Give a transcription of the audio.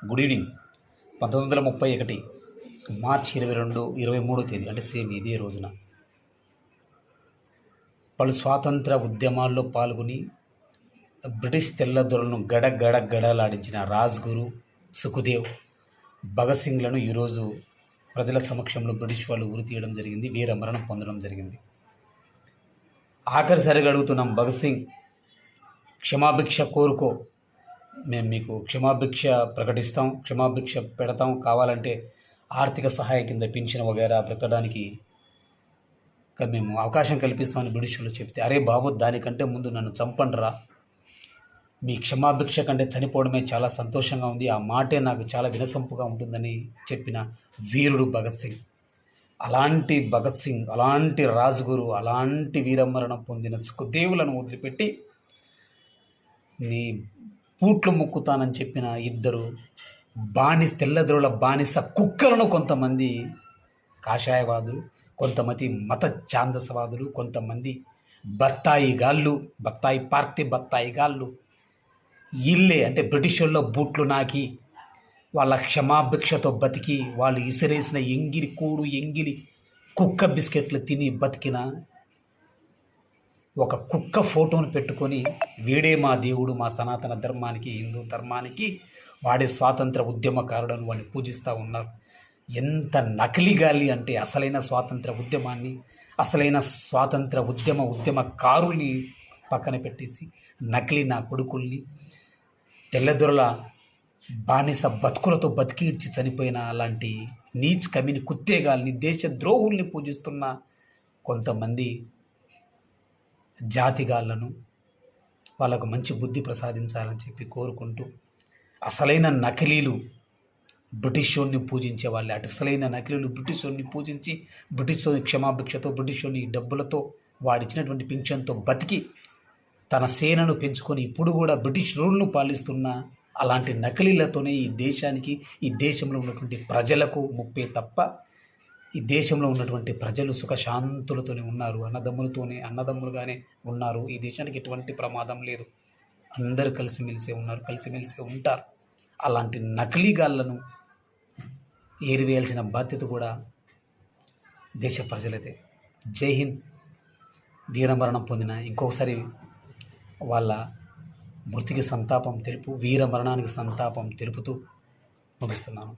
Good evening. 1931 మార్చి 23వ తేదీ అంటే same ఇదే రోజున పలు స్వాతంత్ర ఉద్యమాల్లో పాల్గొని బ్రిటిష్ తెల్లదొరలను గడలాడించిన రాజ్గురు, సుఖదేవ్, భగత్ సింగ్లను ఈరోజు ప్రజల సమక్షంలో బ్రిటిష్ వాళ్ళు ఉరి తీయడం జరిగింది, వీర మరణం పొందడం జరిగింది. ఆఖరిసారిగా అడుగుతున్నాం, భగత్ సింగ్ క్షమాభిక్ష కోరుకో, మేము మీకు క్షమాభిక్ష ప్రకటిస్తాం, క్షమాభిక్ష పెడతాం, కావాలంటే ఆర్థిక సహాయం కింద పింఛన్ వగైరా బ్రతకడానికి మేము అవకాశం కల్పిస్తామని బ్రిటిష్ వాళ్ళు చెప్తే, అరే బాబు దానికంటే ముందు నన్ను చంపండిరా, మీ క్షమాభిక్ష కంటే చనిపోవడమే చాలా సంతోషంగా ఉంది, ఆ మాటే నాకు చాలా వినసొంపుగా ఉంటుందని చెప్పిన వీరుడు భగత్ సింగ్. అలాంటి భగత్ సింగ్, అలాంటి రాజ్గురు, అలాంటి వీరమరణం పొందిన సుఖదేవులను వదిలిపెట్టి నీ పూట్లు మొక్కుతానని చెప్పిన ఇద్దరు తెల్లదొరల బానిస కుక్కలను కొంతమంది కాషాయవాదులు, కొంతమంది మత ఛాందసవాదులు, కొంతమంది బత్తాయి గాళ్ళు వీళ్ళే అంటే బ్రిటిష్ వాళ్ళ బూట్లు నాకి వాళ్ళ క్షమాభిక్షతో బతికి వాళ్ళు ఇసిరేసిన ఎంగిలి కుక్క బిస్కెట్లు తిని బతికిన ఒక కుక్క ఫోటోను పెట్టుకొని వీడే మా దేవుడు, మా సనాతన ధర్మానికి, హిందూ ధర్మానికి వాడే స్వాతంత్ర ఉద్యమకారులను వాడిని పూజిస్తూ ఉన్నారు. ఎంత నకిలీ గాలి అంటే అసలైన స్వాతంత్ర ఉద్యమాన్ని, అసలైన స్వాతంత్ర ఉద్యమకారుల్ని పక్కన పెట్టేసి నకిలీ నా కొడుకుల్ని, తెల్లదొరల బానిస బతుకులతో బతికి ఇడ్చి చనిపోయిన అలాంటి నీచ్ కమిని కుత్తేగాల్ని, దేశద్రోహుల్ని పూజిస్తున్న కొంతమంది జాతిగాళ్లను వాళ్ళకు మంచి బుద్ధి ప్రసాదించాలని చెప్పి కోరుకుంటూ, అసలైన నకిలీలు బ్రిటిష్ వాడిని పూజించే వాళ్ళే, అసలైన నకిలీలు బ్రిటిష్ వాడిని పూజించి బ్రిటిష్ వాడి క్షమాభిక్షతో, బ్రిటిష్ వాడిని డబ్బులతో, వాడిచ్చినటువంటి పింఛన్తో బతికి తన సేనను పెంచుకొని ఇప్పుడు కూడా బ్రిటిష్ రూల్ను పాలిస్తున్న అలాంటి నకిలీలతోనే ఈ దేశానికి, ఈ దేశంలో ఉన్నటువంటి ప్రజలకు ముప్పే తప్ప ఈ దేశంలో ఉన్నటువంటి ప్రజలు సుఖశాంతులతోనే ఉన్నారు, అన్నదమ్ములుగానే ఉన్నారు. ఈ దేశానికి ఎటువంటి ప్రమాదం లేదు, అందరూ కలిసిమెలిసే ఉన్నారు, కలిసిమెలిసే ఉంటారు. అలాంటి నకిలీగాళ్లను ఏరివేయాల్సిన బాధ్యత కూడా దేశ ప్రజలదే. జై హింద్. వీరమరణం పొందిన ఇంకొకసారి వాళ్ళ మృతికి సంతాపం తెలుపు, వీరమరణానికి సంతాపం తెలుపుతూ ముగిస్తున్నాను.